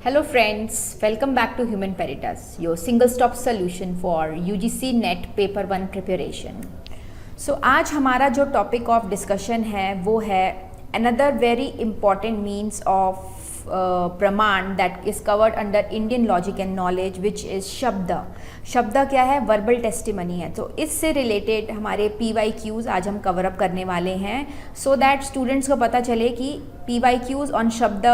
Hello friends, welcome back to Human Peritas, your single stop solution for UGC NET paper 1 preparation. आज हमारा जो topic of discussion है वो है another very important means of प्रमाण that is covered under Indian logic and knowledge which is शब्द। शब्द क्या है? वर्बल टेस्टिमनी है। तो इससे रिलेटेड हमारे PYQs आज हम कवर अप करने वाले हैं सो दैट स्टूडेंट्स को पता चले कि PYQs ऑन शब्द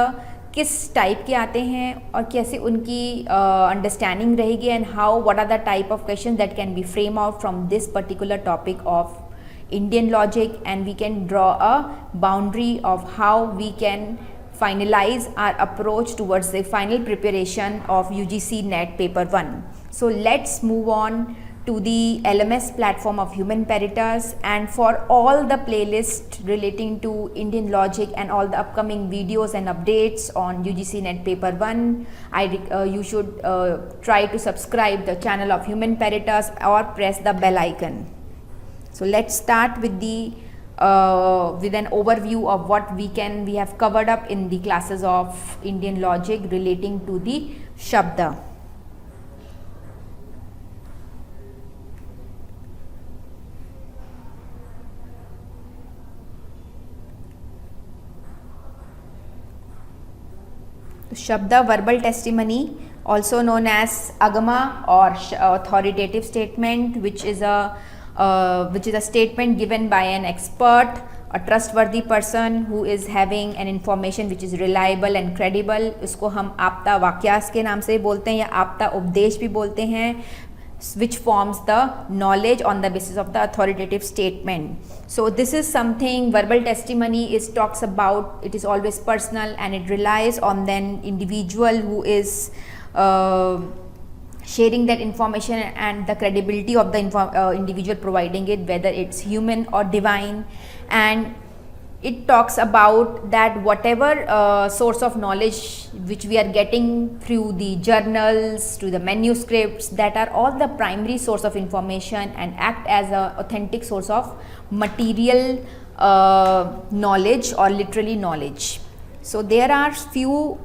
किस टाइप के आते हैं और कैसे उनकी अंडरस्टैंडिंग रहेगी and how what are the type of question that can be frame out from this particular topic of Indian logic, and we can draw a boundary of how we can finalize our approach towards the final preparation of UGC NET paper 1. So let's move on to the LMS platform of Human Peritas, and for all the playlists relating to Indian logic and all the upcoming videos and updates on UGC NET paper 1, you should try to subscribe the channel of Human Peritas or press the bell icon. So let's start with with an overview of what we have covered up in the classes of Indian logic relating to the Shabda. Shabda, verbal testimony, also known as agama or authoritative statement, which is a statement given by an expert, a trustworthy person who is having an information which is reliable and credible. इसको हम आपता वाक्यास के नाम से बोलते हैं या आपता उपदेश भी बोलते हैं, which forms the knowledge on the basis of the authoritative statement. So this is something verbal testimony talks about. It is always personal and it relies on the individual who is sharing that information and the credibility of the individual providing it, whether it's human or divine. And it talks about that whatever source of knowledge which we are getting through the journals, to the manuscripts, that are all the primary source of information and act as a authentic source of material knowledge or literally knowledge. So there are few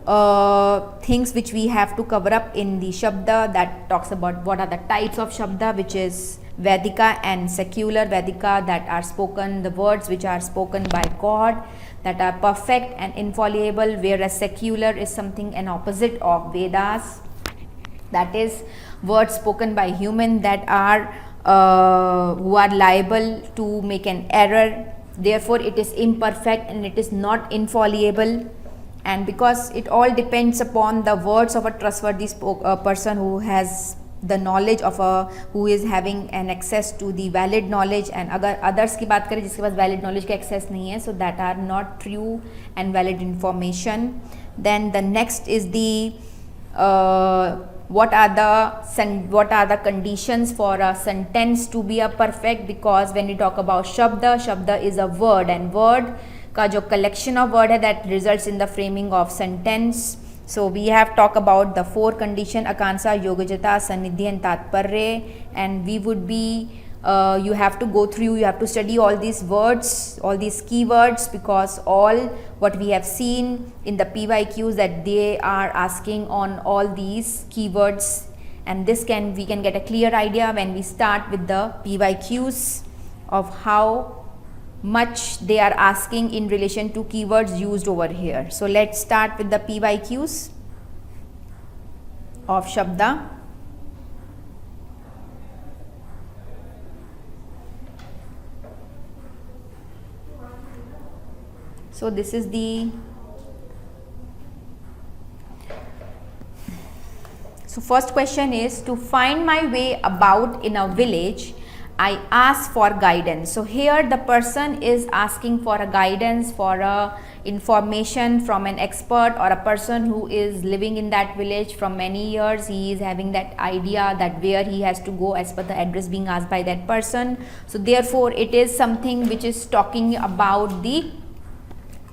things which we have to cover up in the Shabda, that talks about what are the types of Shabda, which is Vedika and secular Vedika, that are spoken, the words which are spoken by God, that are perfect and infallible, whereas secular is something an opposite of Vedas, that is words spoken by human that are who are liable to make an error. Therefore it is imperfect and it is not infallible, and because it all depends upon the words of a trustworthy person who has the knowledge of who is having an access to the valid knowledge. And अगर others की बात करें जिसके पास valid knowledge का access नहीं है, so that are not true and valid information. Then the next is the what are the conditions for a sentence to be a perfect, because when we talk about Shabda is a word, and word का जो collection of word है that results in the framing of sentence. So we have talked about the 4 condition: Akansa, Yogajata, Sanidhi and Tatparya, and we would be you have to study all these words, all these keywords, because all what we have seen in the PYQs that they are asking on all these keywords, and we can get a clear idea when we start with the PYQs of how much they are asking in relation to keywords used over here. So let's start with the PYQs of Shabda. So this is so first question is, to find my way about in a village, I ask for guidance. So here the person is asking for a guidance, for a information from an expert or a person who is living in that village from many years. He is having that idea that where he has to go as per the address being asked by that person. So therefore it is something which is talking about the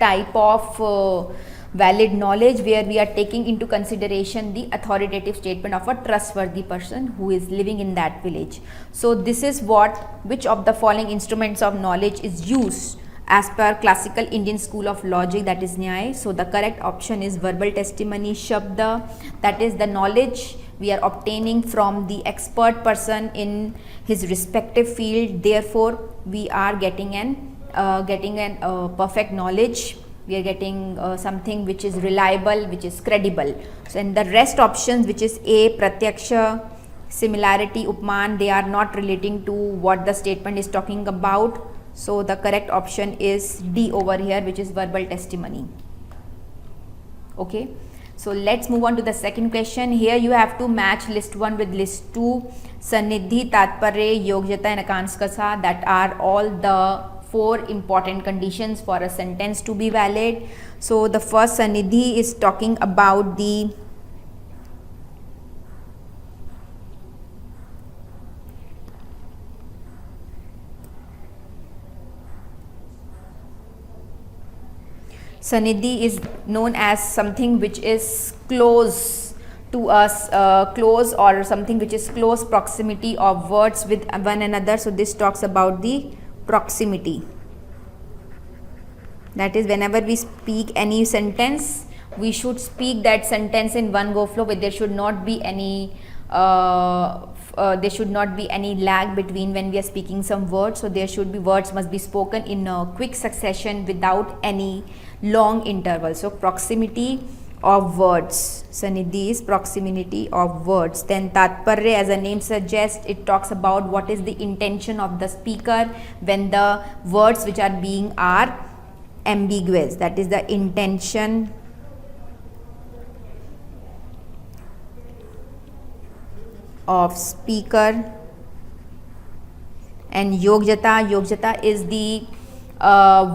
type of valid knowledge where we are taking into consideration the authoritative statement of a trustworthy person who is living in that village. So this is which of the following instruments of knowledge is used as per classical Indian school of logic, that is Nyay. So the correct option is verbal testimony, Shabda, that is the knowledge we are obtaining from the expert person in his respective field. Therefore, we are getting an perfect knowledge. We are getting something which is reliable, which is credible. So in the rest options, which is A, Pratyaksha, similarity, Upman, they are not relating to what the statement is talking about. So the correct option is D over here, which is verbal testimony. Okay, so let's move on to the second question. Here you have to match list 1 with list 2. Sanidhi, Tatparya, Yogyata and Akanksha, that are all the 4 important conditions for a sentence to be valid. So the first, Sanidhi, is talking about the Sanidhi is known as something which is close to us, close, or something which is close proximity of words with one another. So this talks about the proximity. That is, whenever we speak any sentence, we should speak that sentence in one go flow, but there should not be any lag between when we are speaking some words. So there should be, words must be spoken in a quick succession without any long interval. So proximity of words, Sanidhi is proximity of words. Then Tatparya, as the name suggests, it talks about what is the intention of the speaker when the words which are being are ambiguous. That is the intention of speaker. And Yogyata is the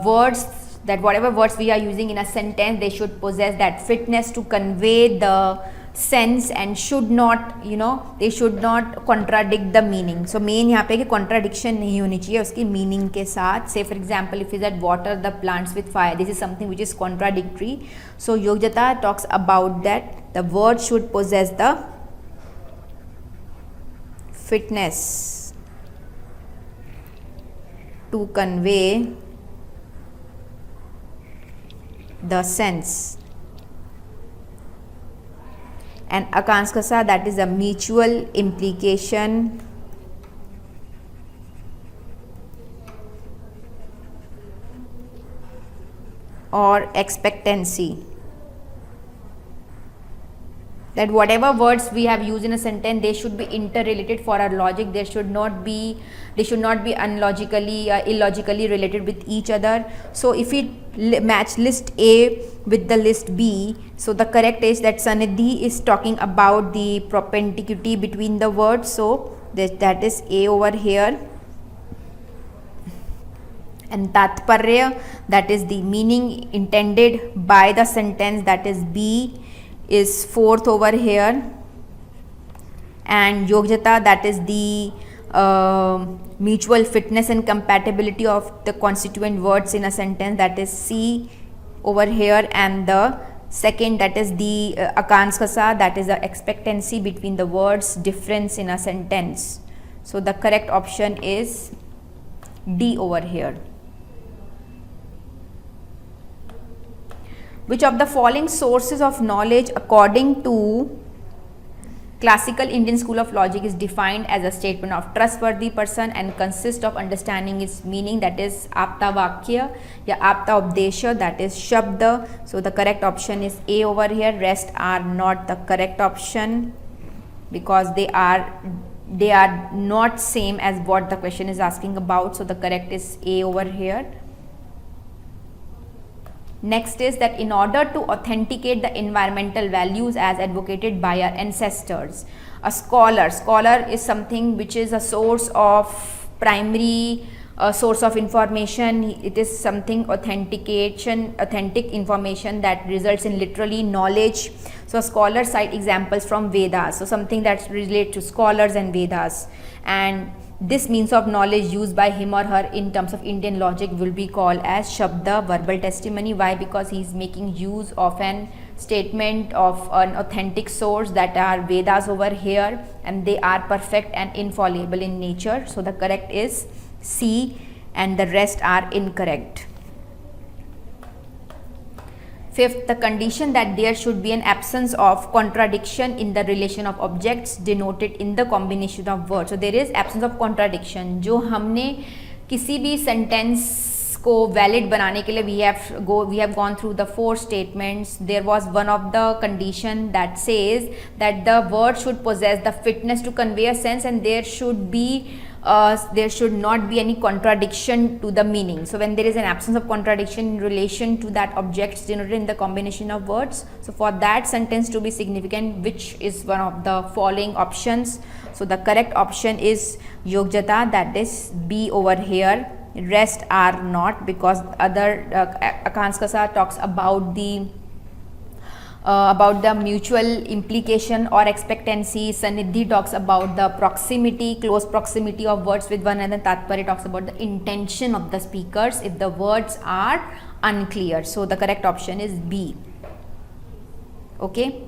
words, that whatever words we are using in a sentence, they should possess that fitness to convey the sense and should not, they should not contradict the meaning. So main यहाँ पे कि contradiction नहीं होनी चाहिए उसकी meaning के साथ. Say for example, if you said water the plants with fire, this is something which is contradictory. So Yogyata talks about that the word should possess the fitness to convey the sense. And Akanksha, that is a mutual implication or expectancy. That whatever words we have used in a sentence, they should be interrelated for our logic. They should not be unlogically, illogically related with each other. So if we match list A with the list B, so the correct is that Sanidhi is talking about the propinquity between the words. So that is A over here. And Tatparya, that is the meaning intended by the sentence, that is B, is 4th over here. And Yogyata, that is the mutual fitness and compatibility of the constituent words in a sentence, that is C over here. And the second, that is the Akanksha, that is the expectancy between the words difference in a sentence. So the correct option is D over here. Which of the following sources of knowledge according to classical Indian school of logic is defined as a statement of trustworthy person and consists of understanding its meaning, that is Apta Vakya ya Apta Updesha, that is Shabda. So the correct option is A over here. Rest are not the correct option because they are not same as what the question is asking about. So the correct is A over here. Next is that in order to authenticate the environmental values as advocated by our ancestors, a scholar is something which is a source of primary source of information. It is something authentic information that results in literally knowledge. So scholars cite examples from Vedas, so something that's related to scholars and Vedas, and this means of knowledge used by him or her in terms of Indian logic will be called as Shabda, verbal testimony. Why? Because he is making use of an statement of an authentic source, that are Vedas over here, and they are perfect and infallible in nature. So the correct is C, and the rest are incorrect. Fifth, the condition that there should be an absence of contradiction in the relation of objects denoted in the combination of words. So there is absence of contradiction. जो हमने किसी भी sentence को valid बनाने के लिए we have gone through the 4 statements. There was one of the condition that says that the word should possess the fitness to convey a sense, and there should not be any contradiction to the meaning. So when there is an absence of contradiction in relation to that objects denoted in the combination of words, so for that sentence to be significant, which is one of the following options? So the correct option is Yogjata, that is B over here. Rest are not, because other Akanskasa talks about the mutual implication or expectancy. Sanidhi talks about the proximity, close proximity of words with one another. Tatparya talks about the intention of the speakers if the words are unclear. So the correct option is B. Okay.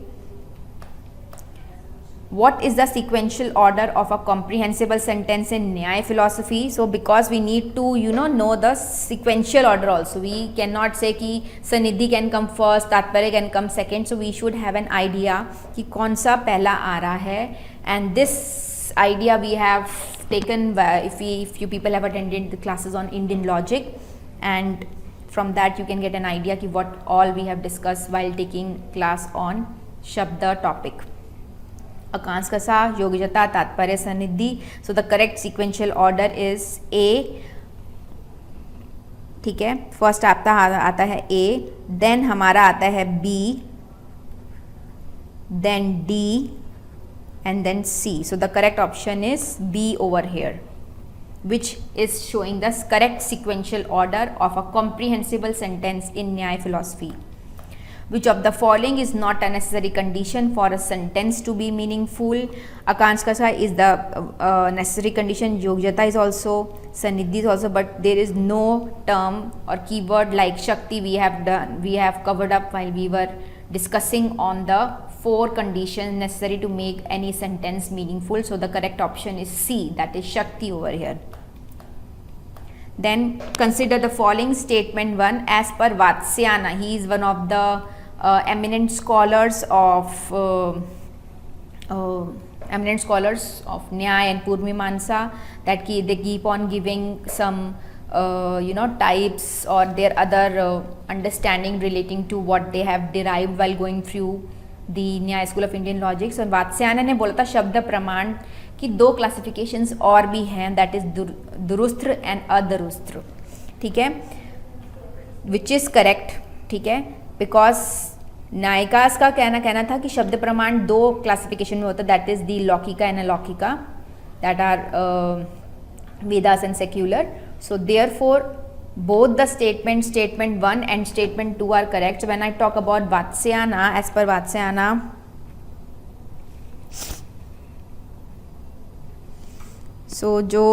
What is the sequential order of a comprehensible sentence in Nyaya philosophy? So because we need to know the sequential order also. We cannot say कि Sanidhi can come first, Tatparya can come second. So we should have an idea कि कौन सा पहला आ रहा है. And this idea we have taken if you people have attended the classes on Indian logic, and from that you can get an idea कि what all we have discussed while taking class on Shabda topic. Akanskasa, Yogjata, Tatparya, Sanidhi. So the correct sequential order is A. ठीक है, first आता है A, then हमारा आता है B, then D, and then C. So the correct option is B over here, which is showing the correct sequential order of a comprehensible sentence in Nyaya philosophy. Which of the following is not a necessary condition for a sentence to be meaningful? Akanskasa is the necessary condition. Yogjata is also, Sanidhi is also, but there is no term or keyword like Shakti we have covered up while we were discussing on the 4 conditions necessary to make any sentence meaningful. So the correct option is C, that is Shakti over here. Then consider the following statement 1 as per Vatsyayana. He is one of the eminent scholars of Nyaya and Purvamimamsa, that they keep on giving some types or their other understanding relating to what they have derived while going through the Nyaya school of Indian logic. So Vatsyayana ने बोला था शब्द प्रमाण कि 2 classifications और भी हैं, that is दुरुस्त्र and अदरुस्त्र. ठीक है, विच इज करेक्ट. ठीक है, बिकॉज नायिकास का कहना था कि शब्द प्रमाण 2 क्लासिफिकेशन में होता है, दैट इज दी लौकिका एंड अलौकिका, that are Vedas and secular. So therefore both the statement 1 and statement 2 are correct. So when I talk about Vatsyayana, as per Vatsyayana, so जो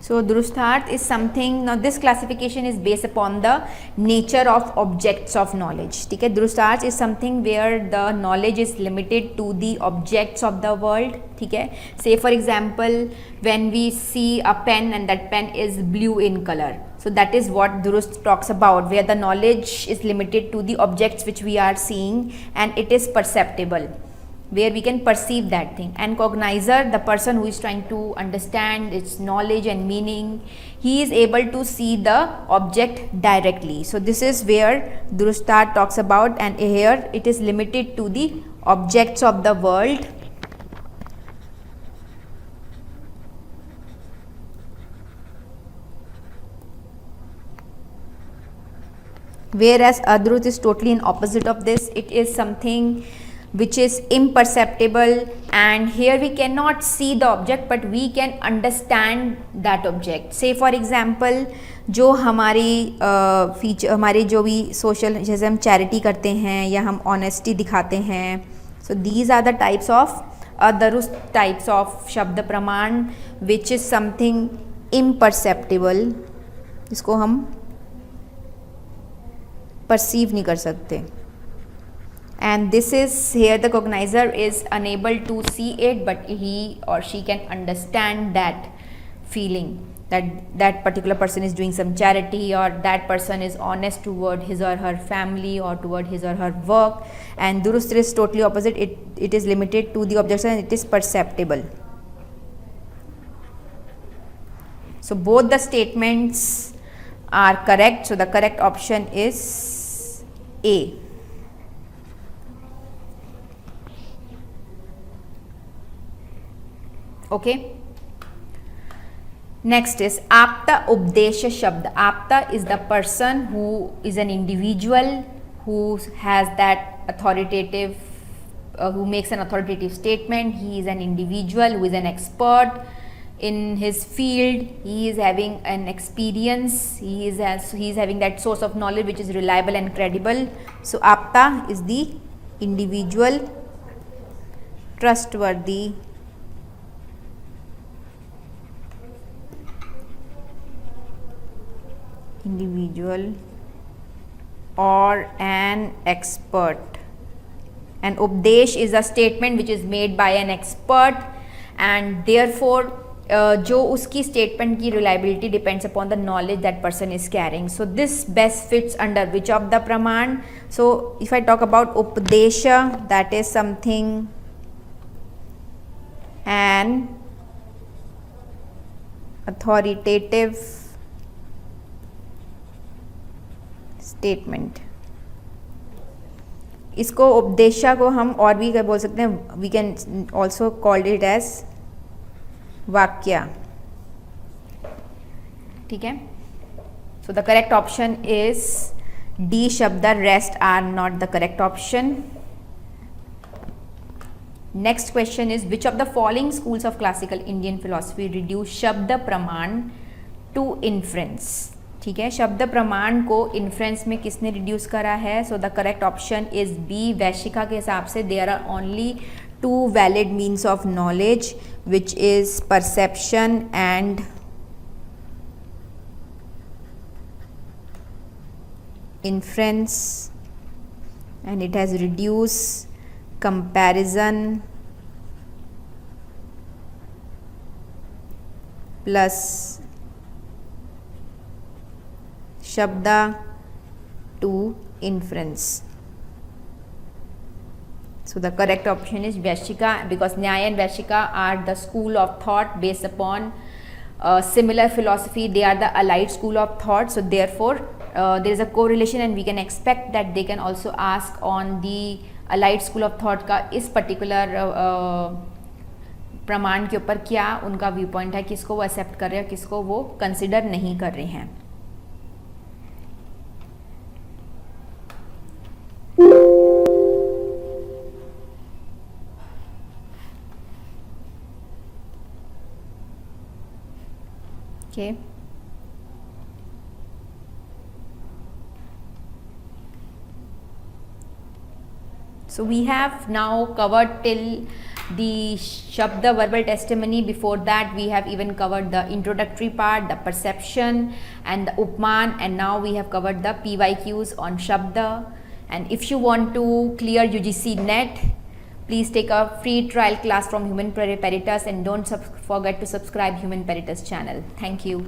So Drustarth is something, now this classification is based upon the nature of objects of knowledge. ठीक है, Drustarth is something where the knowledge is limited to the objects of the world. ठीक है, say for example when we see a pen and that pen is blue in color. So that is what Durust talks about, where the knowledge is limited to the objects which we are seeing and it is perceptible, where we can perceive that thing. And cognizer, the person who is trying to understand its knowledge and meaning, he is able to see the object directly. So this is where Drustarth talks about, and here it is limited to the objects of the world. Whereas Adrut is totally in opposite of this. It is something which is imperceptible, and here we cannot see the object but we can understand that object. Say for example जो हमारी feature, हमारे जो भी social, जैसे हम charity करते हैं या हम ऑनेस्टी दिखाते हैं, so these are the types of अदरुस्त टाइप्स ऑफ शब्द प्रमाण विच इज समथिंग इम्परसेप्टिबल, इसको हम परसीव नहीं कर सकते. And this is here the cognizer is unable to see it, but he or she can understand that feeling that that particular person is doing some charity, or that person is honest toward his or her family or toward his or her work. And durust is totally opposite. It is limited to the objects and it is perceptible. So both the statements are correct. So the correct option is A. Okay. Next is apta updesha shabd. Apta is the person who is an individual who has that authoritative, who makes an authoritative statement. He is an individual who is an expert in his field. He is having an experience. He is having that source of knowledge which is reliable and credible. So apta is the individual, trustworthy, individual or an expert. And उपदेश is a statement which is made by an expert, and therefore जो उसकी statement की reliability depends upon the knowledge that person is carrying. So this best fits under which of the praman? So if I talk about उपदेशा, that is something an authoritative statement. इसको उपदेशा को हम और भी क्या बोल सकते हैं, we can also called it as वाक्य. ठीक है. So the correct option is D शब्द. Rest are not the correct option. Next question is which of the following schools of classical Indian philosophy reduce शब्द प्रमाण to inference. ठीक है. शब्द प्रमाण को इन्फ्रेंस में किसने रिड्यूस करा है? So the correct option is B. Vaisheshika के हिसाब से there are only two valid means of knowledge which is perception and inference, and it has reduce comparison plus Shabda to inference. So the correct option is Vaishika, because Nyaya and Vaishika are the school of thought based upon similar philosophy. They are the allied school of thought. So therefore there is a correlation, and we can expect that they can also ask on the allied school of thought का इस particular प्रमाण के ऊपर क्या उनका view point है, किसको वो एक्सेप्ट कर रहे हैं, किसको वो कंसिडर नहीं कर रहे हैं. Okay. So we have now covered till the Shabda verbal testimony. Before that we have even covered the introductory part, the perception and the Upman, and now we have covered the PYQs on Shabda. And if you want to clear UGC NET, please take a free trial class from Human Peritas, and don't forget to subscribe Human Peritas channel. Thank you.